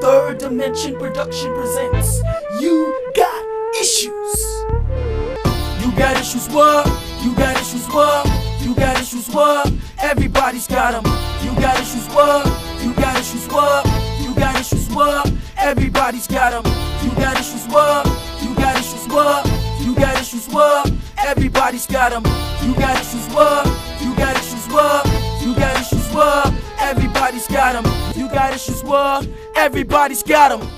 Third Dimension Production presents You Got Issues. You got issues, what? You got issues, what? You got issues, what? Everybody's got them. You got issues, what? You got issues, what? You got issues, what? Everybody's got them. You got issues, what? You got issues, what? You got issues, what? Everybody's got them. You got issues, what? You got issues, what? You got issues, what? Everybody's got them. You got issues, what? Everybody's got them.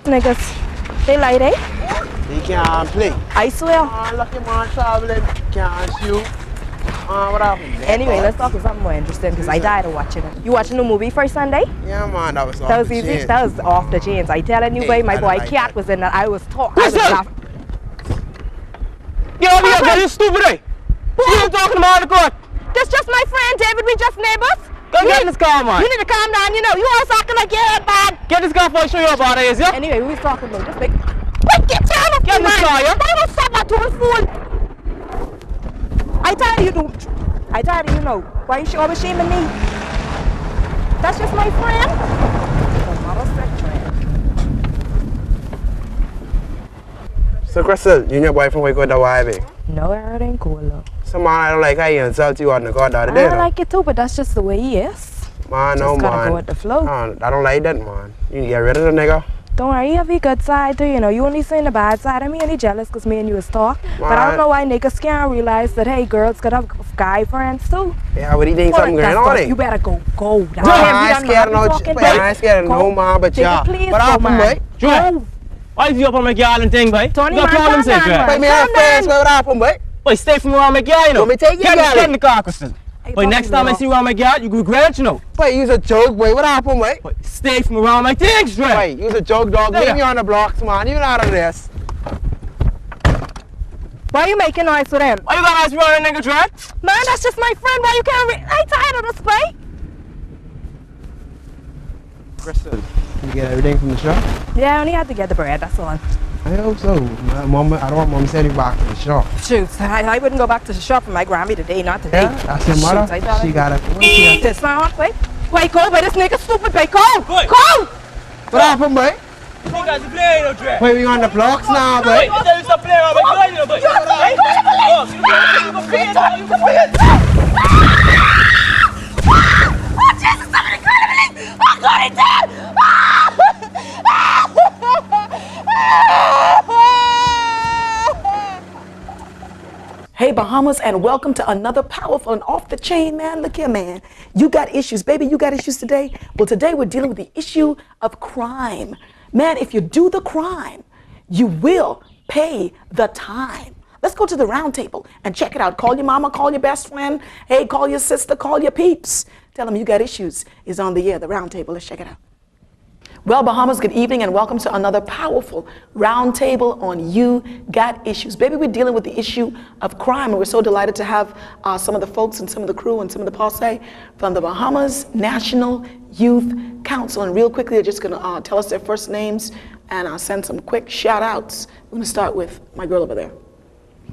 Niggas, they light, eh? They can't play. I swear. Lucky man traveling, can't shoot. What happened? Anyway, let's talk about something more interesting because I died of watching it. You watching the movie first Sunday? Yeah, man, that was off That was the easy. chain. That was off the chains. I telling you, Hey, boy, my I boy don't like Cat that. was in that. I was laughing. Get over here, get you stupid, eh? Who are you talking about in the court? That's just my friend David. We just neighbors. Go get in this car, man. You need to calm down. You know, you always acting like you're bad. Get this car before I show you about it, is ya? Anyway, we was talking about just like, wait, get down off Get in me, this man. car, yeah? Why don't stop that to a fool? I tell you, I tell you, know. Why you always shaming me? That's just my friend. The mother's friend. So, Crystal, you and your boyfriend will go to the YB. No, it ain't cool, though. So, man, I don't like how you insult you on the court the other I day. don't though. like it too, but that's just the way he is. Man, no, Just gotta man. go with the flow. I don't like that, man. You need to get rid of the nigga. Don't worry, you have your good side too, you know. You only seeing the bad side. I'm only jealous because me and you was talk. But I don't know why niggas can't realize that, hey, girls could have guy friends too. Yeah, but he think something going on, eh? You better go. Man, I ain't scared of no man but y'all. What happened, boy? Joy, why is you up on my girl and thing, boy? Tony, you got man, problems, calm eh, down, Joy? But me have friends, what happened, boy? Boy, stay from around my girl, you know. Let me take your Get girl. in the car, Crystal. Boy, next time I see you around my girl, you go regret, you know. Boy, you was a joke, boy. What happened, boy? Boy, stay from around my things, Joy. Boy, you was a joke, dog. There. Leave me on the blocks, man. You out of this. Why you making noise with him? Why you got us running, nigga, Joy? Man, that's just my friend. Why you can't I tired of this play? Crystal, you get everything from the shop? Yeah, I only had to get the bread, that's all. I hope so. Mom, I don't want mom sending you back to the shop. Shoot, I wouldn't go back to the shop for my Grammy today, not today. Yeah, that's your mother. Shoot, I thought She got it. This not wait. Wait, Cole, but this nigga stupid, wait, Cole! Boy. Cole! What happened, boy? You guys are playing, you know, Joy. Boy, we on the blocks now, boy. Wait, you tell you stop playing around my girl, you know, boy. Hey? Oh, so you can play it, you can play it. Oh, Jesus, somebody call me! Oh, God, he dead! Hey Bahamas, and welcome to another powerful and off the chain, man. Look here, man. You got issues, baby. You got issues today. Well, today we're dealing with the issue of crime. Man, if you do the crime, you will pay the time. Let's go to the round table and check it out. Call your mama, call your best friend. Hey, call your sister, call your peeps. Tell them you got issues is on the air, the round table. Let's check it out. Well, Bahamas, good evening and welcome to another powerful roundtable on You Got Issues. Baby, we're dealing with the issue of crime, and we're so delighted to have some of the folks and some of the crew and some of the posse from the Bahamas National Youth Council. And real quickly, they're just going to tell us their first names and send some quick shout outs. We're going to start with my girl over there.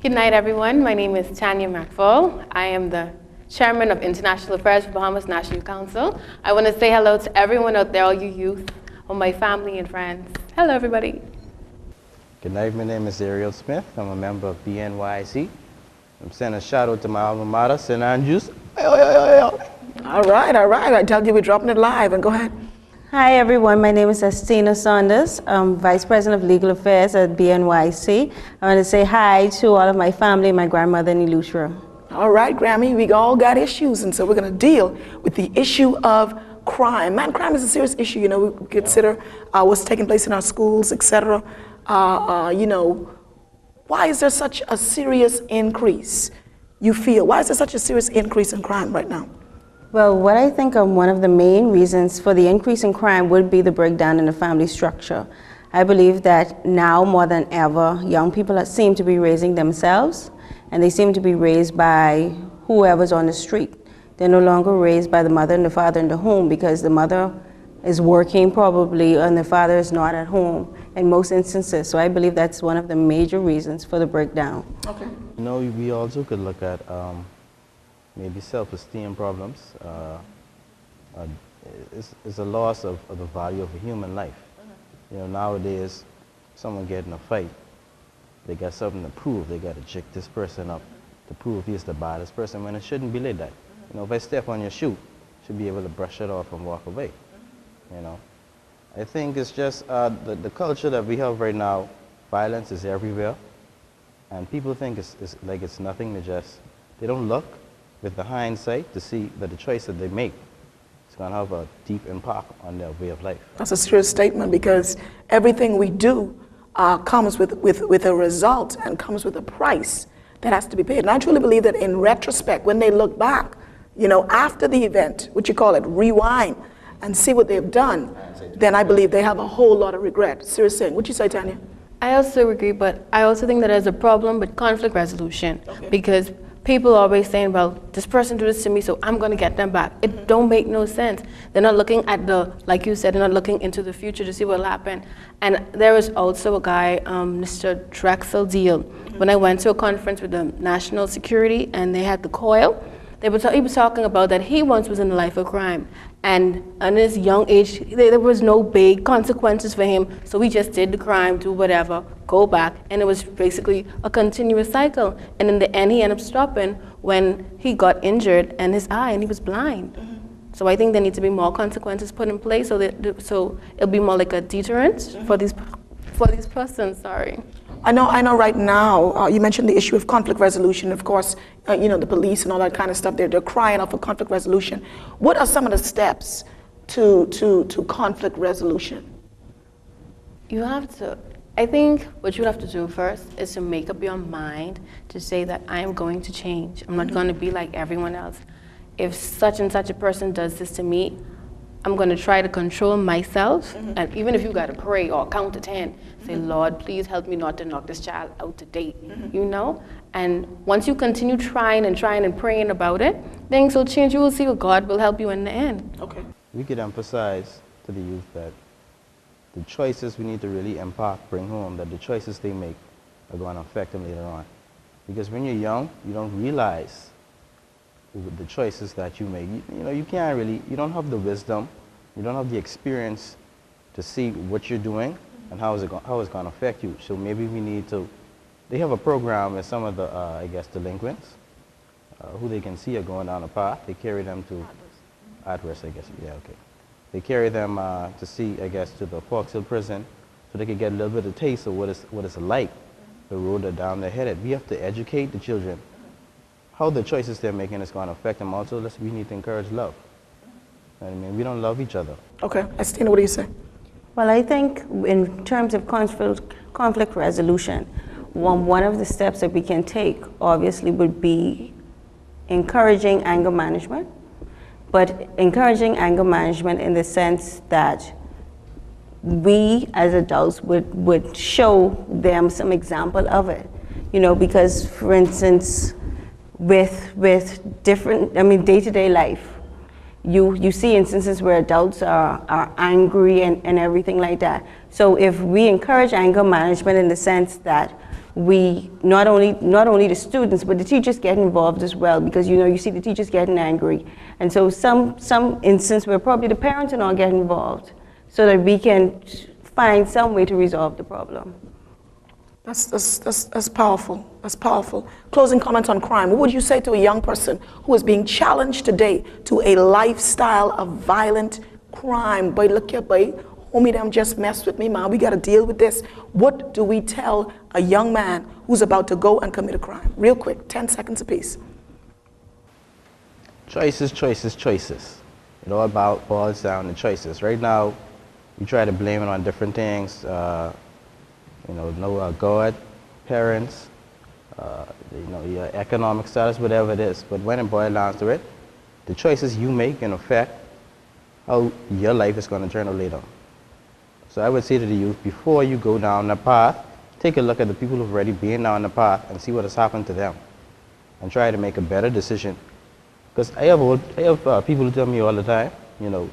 Good night, everyone. My name is Tanya McFall. I am the Chairman of International Affairs for Bahamas National Youth Council. I want to say hello to everyone out there, all you youth, all my family and friends. Hello, everybody. Good night, my name is Ariel Smith. I'm a member of BNYC. I'm sending a shout out to my alma mater, St. Andrews. All right. I tell you we're dropping it live, and go ahead. Hi everyone, my name is Estina Saunders. I'm Vice President of Legal Affairs at BNYC. I want to say hi to all of my family, my grandmother in Elustra. All right, Grammy, we all got issues, and so we're going to deal with the issue of crime. Man, crime is a serious issue. You know, we consider what's taking place in our schools, etc. You know, why is there such a serious increase? You feel, why is there such a serious increase in crime right now? Well, what I think one of the main reasons for the increase in crime would be the breakdown in the family structure. I believe that now more than ever, young people seem to be raising themselves, and they seem to be raised by whoever's on the street. They're no longer raised by the mother and the father in the home because the mother is working probably and the father is not at home in most instances. So I believe that's one of the major reasons for the breakdown. Okay. You know, we also could look at maybe self-esteem problems. It's a loss of the value of a human life. You know, nowadays, someone get in a fight, they got something to prove. They got to jick this person up to prove he's the baddest person when it shouldn't be like that. You know, if I step on your shoe, you should be able to brush it off and walk away. You know, I think it's just the culture that we have right now. Violence is everywhere, and people think it's like it's nothing. They don't look with the hindsight to see that the choice that they make is going to have a deep impact on their way of life. That's a serious statement because everything we do comes with a result and comes with a price that has to be paid. And I truly believe that in retrospect, when they look back, you know, after the event, what you call it, rewind, and see what they've done, then I believe they have a whole lot of regret. Serious thing. What you say, Tanya? I also agree, but I also think that there's a problem with conflict resolution because people are always saying, well, this person did this to me, so I'm going to get them back. It don't make no sense. They're not looking at like you said, they're not looking into the future to see what will happen. And there was also a guy, Mr. Drexel Deal. When I went to a conference with the national security and they had the coil, he was talking about that he once was in the life of crime. And in his young age, there was no big consequences for him. So he just did the crime, do whatever, go back. And it was basically a continuous cycle. And in the end, he ended up stopping when he got injured in his eye and he was blind. So I think there need to be more consequences put in place so it'll be more like a deterrent for these persons, sorry. I know right now, you mentioned the issue of conflict resolution. Of course, you know, the police and all that kind of stuff, they're crying out for conflict resolution. What are some of the steps to conflict resolution? You have to, I think what you have to do first is to make up your mind to say that I am going to change. I'm not going to be like everyone else. If such and such a person does this to me, I'm going to try to control myself, and even if you got to pray or count to 10, say, Lord, please help me not to knock this child out to date, you know? And once you continue trying and praying about it, things will change. You will see what God will help you in the end. Okay. We could emphasize to the youth that the choices we need to really bring home, that the choices they make are going to affect them later on. Because when you're young, you don't realize the choices that you make. You know, you can't really, you don't have the wisdom, you don't have the experience to see what you're doing and how it's going to affect you. So maybe we need to, they have a program with some of the, I guess, delinquents, who they can see are going down a path. They carry them to, at risk, I guess, yeah, okay. They carry them to see, I guess, to the Fox Hill prison so they can get a little bit of taste of what it's like, the road that down they're headed. We have to educate the children how the choices they're making is going to affect them. Also, we need to encourage love. You know what I mean? We don't love each other. Okay. Estina, what do you say? Well, I think in terms of conflict resolution, one of the steps that we can take, obviously, would be encouraging anger management, but encouraging anger management in the sense that we as adults would show them some example of it. You know, because, for instance, with different, I mean, day-to-day life, you see instances where adults are angry and everything like that. So if we encourage anger management in the sense that we, not only the students, but the teachers get involved as well, because, you know, you see the teachers getting angry. And so some instance where probably the parents and all get involved so that we can find some way to resolve the problem. That's powerful. That's powerful. Closing comments on crime. What would you say to a young person who is being challenged today to a lifestyle of violent crime? Boy, look here, boy. Homie, them just messed with me, man. We got to deal with this. What do we tell a young man who's about to go and commit a crime? Real quick, 10 seconds apiece. Choices, choices, choices. It all boils down to choices. Right now, we try to blame it on different things. You know, God, parents, you know, your economic status, whatever it is. But when it boils down to it, the choices you make can affect how your life is going to turn out later. So I would say to the youth, before you go down the path, take a look at the people who've already been down the path and see what has happened to them. And try to make a better decision Because I have people who tell me all the time, you know,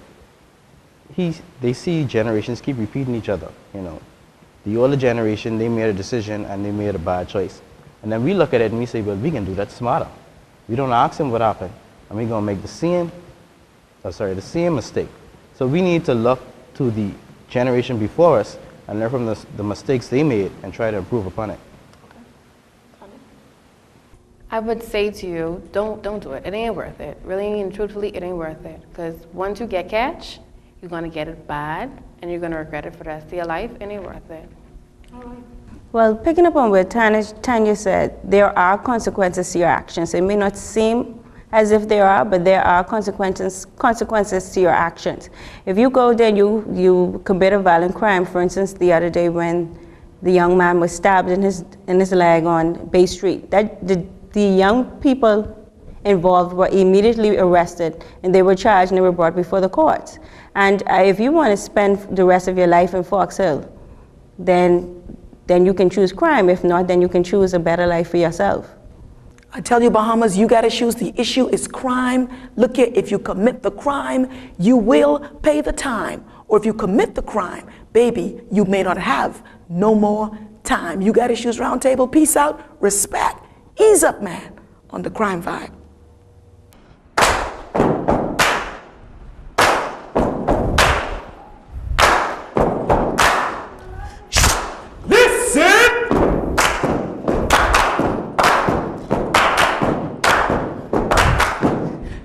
they see generations keep repeating each other, you know. The older generation, they made a decision and they made a bad choice. And then we look at it and we say, well, we can do that smarter. We don't ask them what happened, and we're going to make the same mistake. So we need to look to the generation before us and learn from the mistakes they made and try to improve upon it. I would say to you, don't do it. It ain't worth it. Really and truthfully, it ain't worth it. Because once you get catch, you're gonna get it bad, and you're gonna regret it for the rest of your life. It ain't worth it. All right. Well, picking up on what Tanya said, there are consequences to your actions. It may not seem as if there are, but there are consequences to your actions. If you go there and you commit a violent crime, for instance, the other day when the young man was stabbed in his leg on Bay Street, the young people involved were immediately arrested, and they were charged and they were brought before the courts. And if you want to spend the rest of your life in Fox Hill, then you can choose crime. If not, then you can choose a better life for yourself. I tell you, Bahamas, you got issues. The issue is crime. Look here, if you commit the crime, you will pay the time. Or if you commit the crime, baby, you may not have no more time. You got issues, Roundtable. Peace out, respect. Ease up, man, on the crime vibe.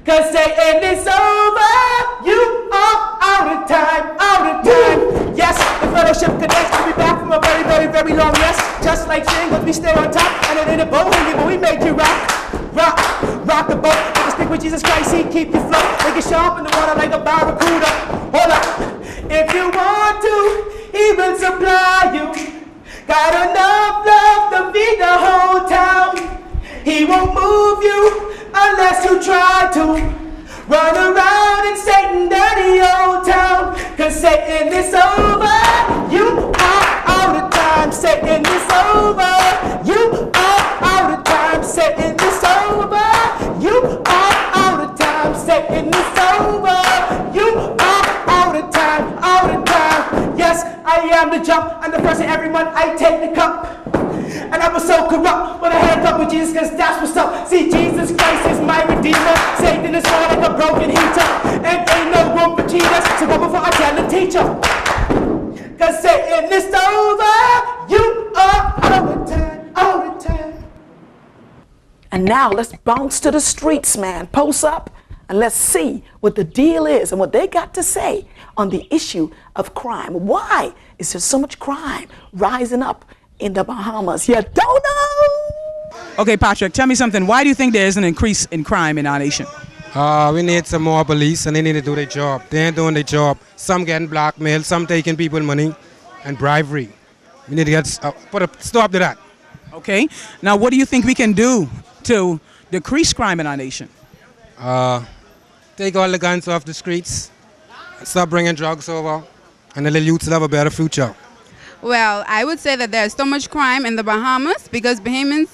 Cause saying it's over, you are out of time. Yes, the fellowship connects to be back from a very, very, very long rest. Just like singles, we stay on top, and it ain't a bohemian, but we make you rock the boat. If you stick with Jesus Christ, he keep you float. Make it sharp in the water like a barracuda. Hold up, if you want to, he will supply you. Got enough love to feed the whole town. He won't move you unless you try to. Run around in Satan dirty old town. Cause Satan is over, you are out of time. Satan is over, you are out of time. Satan is over, you are out of time. Satan is over, you are out of time, out of time. Yes, I am the jump, and the first of every month I take the cup. And I was so corrupt, but I had a cup with Jesus, cause that's what's up. See, Jesus Christ is my redeemer. Satan is more like a broken heater, and ain't no room for cheaters. So go before I tell the teacher, cause Satan is over, you are out of time, out of time. And now let's bounce to the streets, man. Post up and let's see what the deal is and what they got to say on the issue of crime. Why is there so much crime rising up in the Bahamas? You don't know? Okay, Patrick, tell me something. Why do you think there is an increase in crime in our nation? We need some more police, and they need to do their job. They ain't doing their job. Some getting blackmailed, some taking people money and bribery. We need to get put a stop to that. Okay. Now, what do you think we can do to decrease crime in our nation? Take all the guns off the streets, stop bringing drugs over, and the little youths will have a better future. Well, I would say that there's so much crime in the Bahamas because Bahamians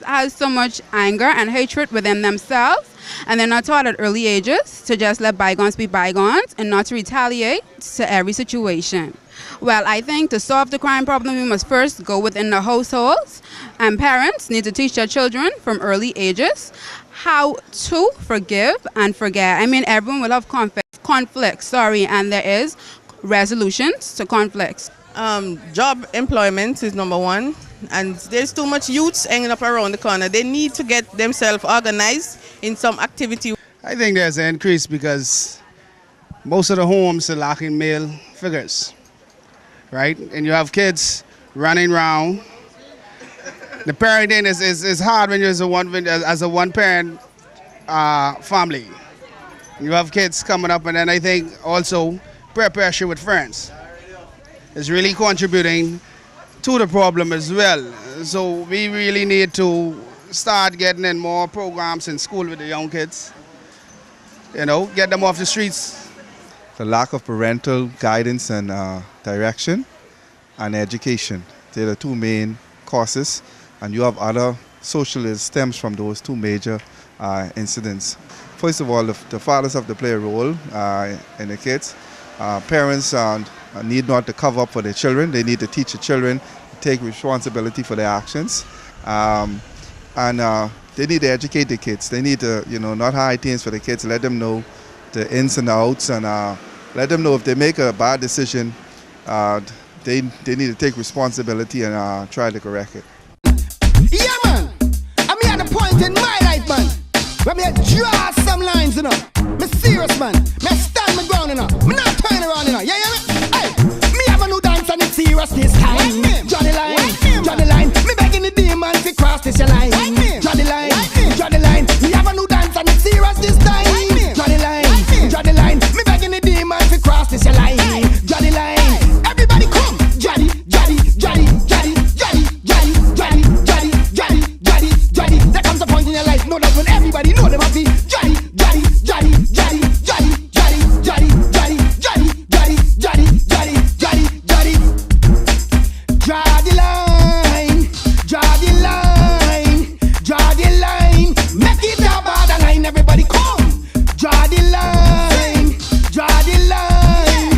have so much anger and hatred within themselves, and they're not taught at early ages to just let bygones be bygones and not to retaliate to every situation. Well, I think to solve the crime problem, we must first go within the households, and parents need to teach their children from early ages how to forgive and forget. I mean, everyone will have conflicts, and there is resolutions to conflicts. Job employment is number one, and there's too much youths hanging up around the corner. They need to get themselves organized in some activity. I think there's an increase because most of the homes are lacking male figures, right? And you have kids running around. The parenting is hard when you're as a one-parent family. You have kids coming up, and then I think also peer pressure with friends is really contributing to the problem as well. So we really need to start getting in more programs in school with the young kids. You know, get them off the streets. The lack of parental guidance and direction and education. They're the two main causes, and you have other social stems from those two major incidents. first of all, the fathers have to play a role in the kids. Parents need not to cover up for their children. They need to teach the children to take responsibility for their actions. And they need to educate the kids. They need to, not hide things for the kids. Let them know the ins and outs, and let them know if they make a bad decision, they need to take responsibility and try to correct it. Yeah, man. I'm at a point in my life, man, where me draw some lines, Me serious, man. Me stand my ground, Me not turn around, Yeah, me. Hey, me have a new dance and it's serious this time. Draw the line, draw the line. Me begging the demons to cross this line. Draw the line, draw the line. Me have a new dance and it's serious this time. Draw the line, draw the line. Me begging the demons to cross this line. Draw the line. Everybody come, Jaddy, Jaddy, Jaddy, Jaddy, Jaddy, Jaddy, Jaddy, Jaddy, Jaddy, Jaddy. There comes a point in your life, no doubt when everybody know them have been Jaddy, Jaddy, Jaddy, Jaddy, Jaddy, Jaddy, Jaddy, Jaddy, Jaddy, Jaddy, Jaddy, Jaddy, Jaddy, Jaddy. Draw the line, draw the line, draw the line. Make it a borderline, everybody come. Draw the line, draw the line,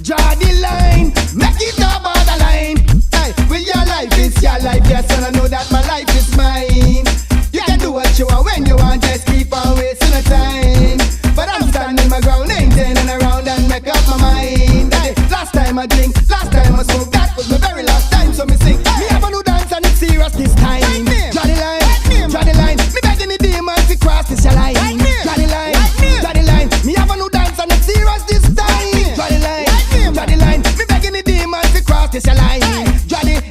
draw the line. Make it a borderline. Hey, well your life is your life, yes, and I know that my life is mine. You can do what you want when you want, just keep on wasting the time. But I'm standing my ground, ain't turning around and make up my mind. Hey, last time I drink, last time I smoke, that was my very last time, so me sing. Me have a new dance and it's serious this time. Draw the line, draw the line. Me begging the demons to cross this your line. Draw the line, draw the line. Me have a new dance and it's serious this time. Draw the line, draw the line. Me begging the demons to cross this your line. Draw the,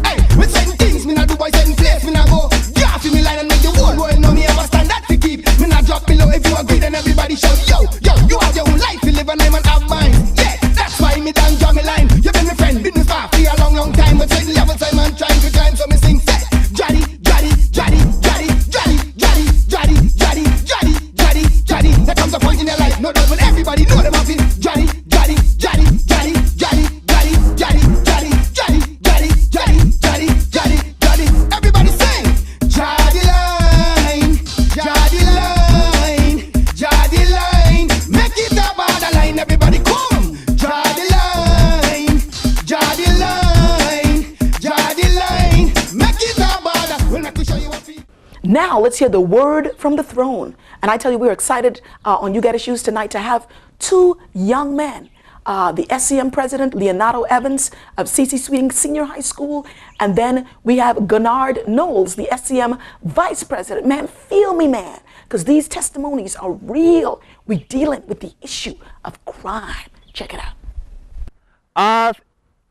hey, with certain things me not do, boy, certain place me not go. Yeah, feel me line and make the whole world know me have a standard to keep. Me not drop below if you agree, then everybody shout yo, yo. You have your own life, you live and I'm have mine. Yeah, that's why me done draw me line. You been my friend, been my far for a long, long time, but certain levels I'm on trying to climb, so me sing say, Jaddy, Jaddy, Jaddy, Jaddy, Jaddy, Jaddy, Jaddy, Jaddy, Jaddy, Jaddy, Jaddy. There comes a point in your life, no doubt when everybody know them have been Jaddy, Jaddy, Jaddy, Jaddy, Jaddy, Jaddy, Jaddy, Jaddy, Jaddy, Jaddy, Jaddy, Jaddy, Jaddy, Jaddy. Everybody sing, Jaddy line, Jaddy line, Jaddy line. Make it a borderline, everybody come. Jaddy line, Jaddy line, Jaddy line. Make it a border. We'll make we show you what we. Now let's hear the word from the throne. And I tell you, we're excited on Ugatissues tonight to have two young men. The SCM president, Leonardo Evans of C.C. Sweeting Senior High School. And then we have Gennard Knowles, the SCM vice president. Man, feel me, man, because these testimonies are real. We're dealing with the issue of crime. Check it out.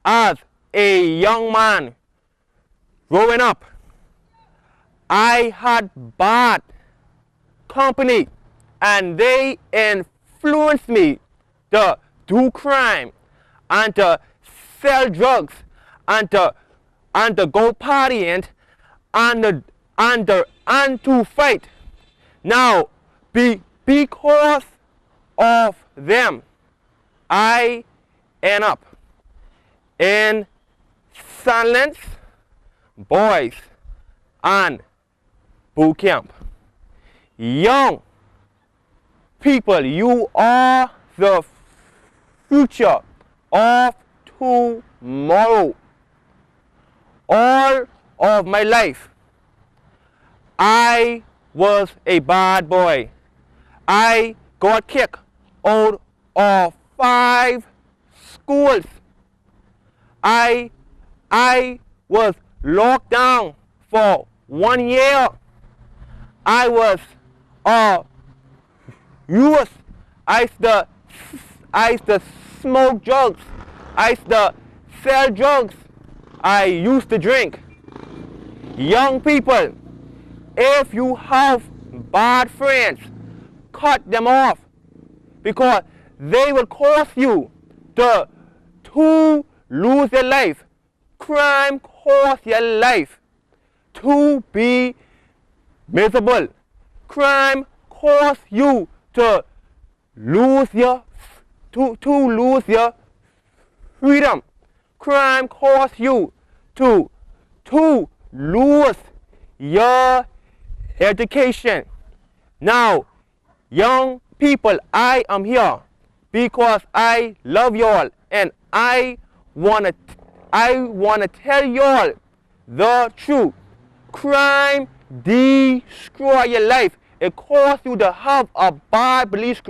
As a young man growing up, I had bad company and they influenced me to do crime and to sell drugs and to go partying and to fight. Now, because of them, I end up in silence, boys, and boot camp. Young people, you are the future of tomorrow. All of my life, I was a bad boy. I got kicked out of 5 schools. I was locked down for 1 year. I was used. I used to smoke drugs. I used to sell drugs. I used to drink. Young people, if you have bad friends, cut them off, because they will cause you to lose your life. Crime causes your life to be miserable. Crime causes you to lose your freedom. Crime causes you to lose your education. Now, Young people, I am here because I love y'all, and I wanna tell y'all the truth. Crime destroy your life. It causes you to have a bad police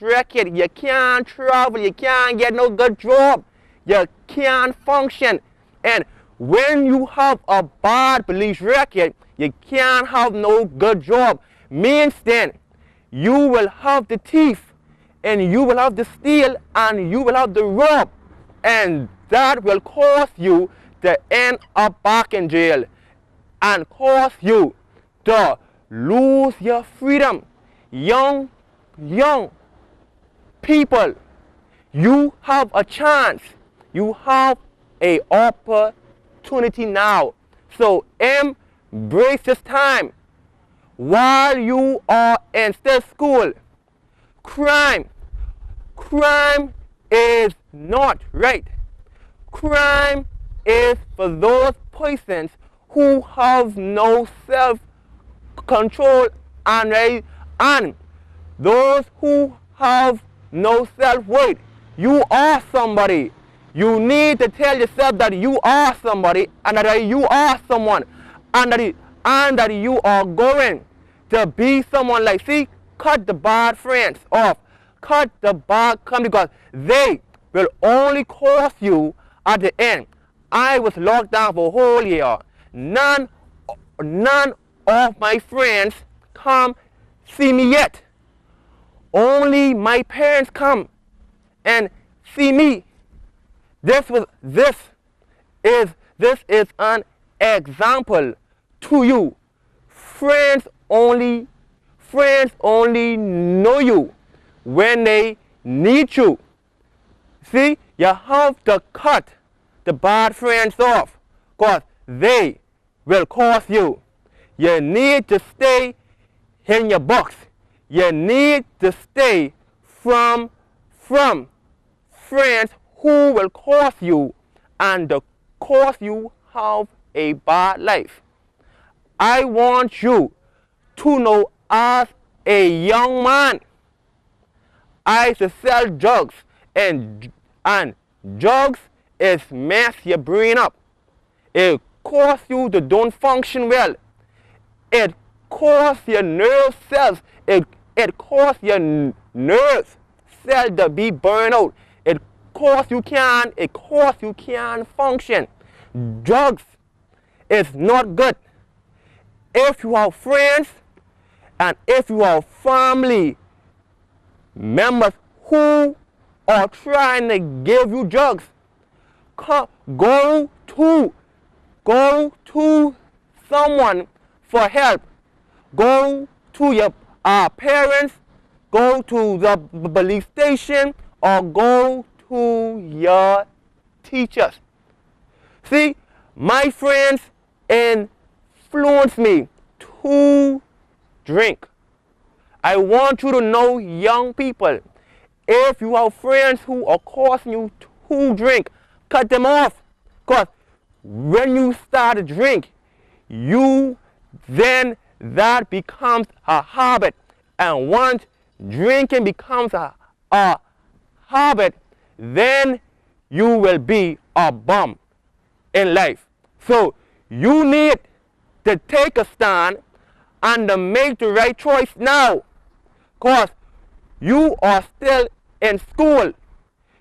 record. You can't travel. You can't get no good job. You can't function. And when you have a bad police record, you can't have no good job. Means then you will have the thief, and you will have the steal, and you will have the rob, and that will cause you to end up back in jail and cause you to lose your freedom. Young people, you have a chance. You have an opportunity now. So embrace this time while you are in still school. Crime is not right. Crime is for those persons who have no self-control and those who have no self-worth. You are somebody. You need to tell yourself that you are somebody, and that you are someone, and that you are going to be someone. Like, see, cut the bad friends off. Cut the bad company, because they will only cost you at the end. I was locked down for a whole year. None of my friends come see me yet. Only my parents come and see me. This is an example to you. Friends only know you when they need you. See, you have to cut the bad friends off, because they will cost you. You need to stay in your box. You need to stay from friends who will cause you and cause you have a bad life. I want you to know, as a young man, I used to sell drugs, and drugs is mess your brain up. It causes you to don't function well. It causes your nerve cells. It causes your nerves cells to be burned out. It causes you can't function. Drugs is not good. If you have friends and if you have family members who are trying to give you drugs, go to someone for help. Go to your parents, go to the police station, or go to your teachers. See, my friends influence me to drink. I want you to know, young people, if you have friends who are causing you to drink, cut them off. Because when you start to drink, then that becomes a habit. And once drinking becomes a habit, then you will be a bum in life. So you need to take a stand and to make the right choice now, because you are still in school.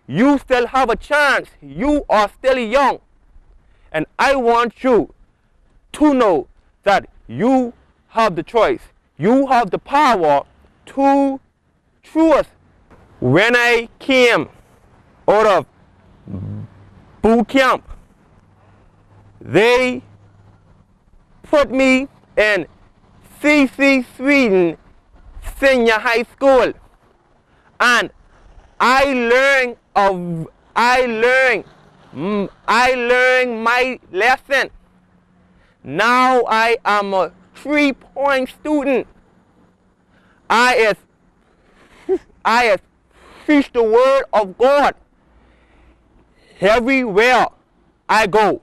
You still have a chance. You are still young. And I want you to know that you have the choice. You have the power to choose. When I came out of boot camp, they put me in CC Sweden Senior High School, and I learned my lesson. Now I am a 3-point student. I have preached the word of God everywhere I go.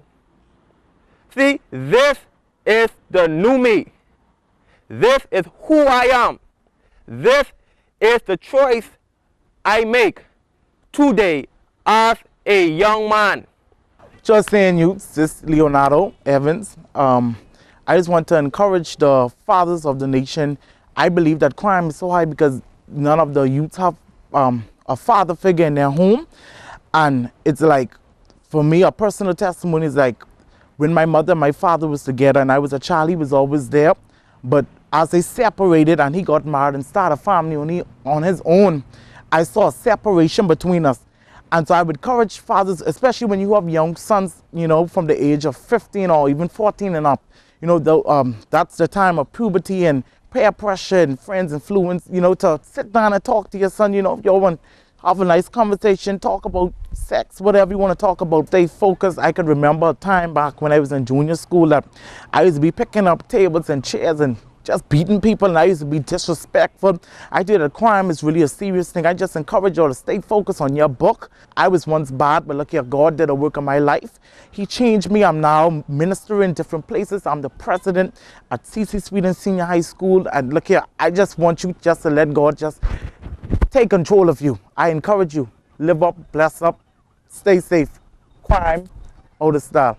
See, this is the new me. This is who I am. This is the choice I make today as a young man. Just saying, youths, this is Leonardo Evans. I just want to encourage the fathers of the nation. I believe that crime is so high because none of the youths have a father figure in their home. And it's like, for me, a personal testimony is like, when my mother and my father was together and I was a child, he was always there. But as they separated and he got married and started a family on his own, I saw a separation between us. And so I would encourage fathers, especially when you have young sons, you know, from the age of 15 or even 14 and up, you know, that's the time of puberty and peer pressure and friends' influence, you know, to sit down and talk to your son, you know, if you want to have a nice conversation, talk about sex, whatever you want to talk about, stay focused. I could remember a time back when I was in junior school that I used to be picking up tables and chairs and just beating people, and I used to be disrespectful. I did a crime is really a serious thing. I just encourage you to stay focused on your book. I was once bad, but look here, God did a work in my life. He changed me. I'm now ministering in different places. I'm the president at CC Sweden Senior High School. And look here, I just want you just to let God just take control of you. I encourage you, live up, bless up, stay safe. Crime out of style.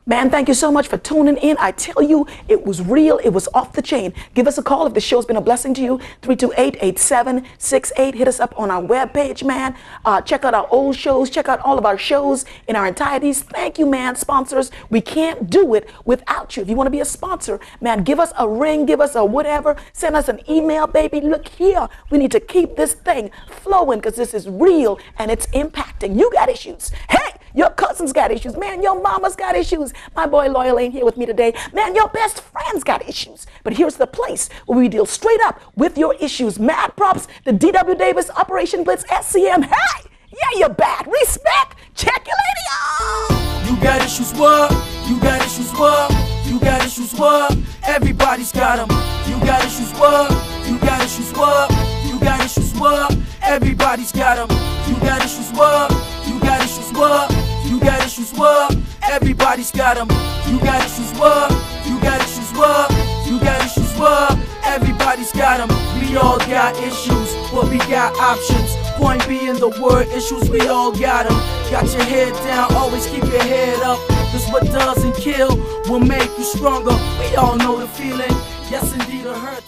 Man, thank you so much for tuning in. I tell you, it was real. It was off the chain. Give us a call if the show's been a blessing to you. 328-8768. Hit us up on our webpage, man. Check out our old shows. Check out all of our shows in our entireties. Thank you, man. Sponsors, we can't do it without you. If you want to be a sponsor, man, give us a ring, give us a whatever. Send us an email, baby. Look here. We need to keep this thing flowing because this is real and it's impacting. You got issues. Hey! Your cousins got issues. Man, your mama's got issues. My boy Loyal ain't here with me today. Man, your best friends got issues. But here's the place where we deal straight up with your issues. Mad props, the D.W. Davis Operation Blitz SCM. Hey, yeah, you're back. Respect. Check you later, y'all. You got issues, what? You got issues, what? You got issues, what? Everybody's got them. You got issues, what? You got issues, what? You got issues, what? Everybody's got them. You got issues, what? You got issues, what? You got issues, what? Everybody's got them. You got issues, what? You got issues, what? You got issues, what? Everybody's got them. We all got issues, but we got options. Point being the word issues, we all got them. Got your head down, always keep your head up. Cause what doesn't kill will make you stronger. We all know the feeling. Yes, indeed, it hurts.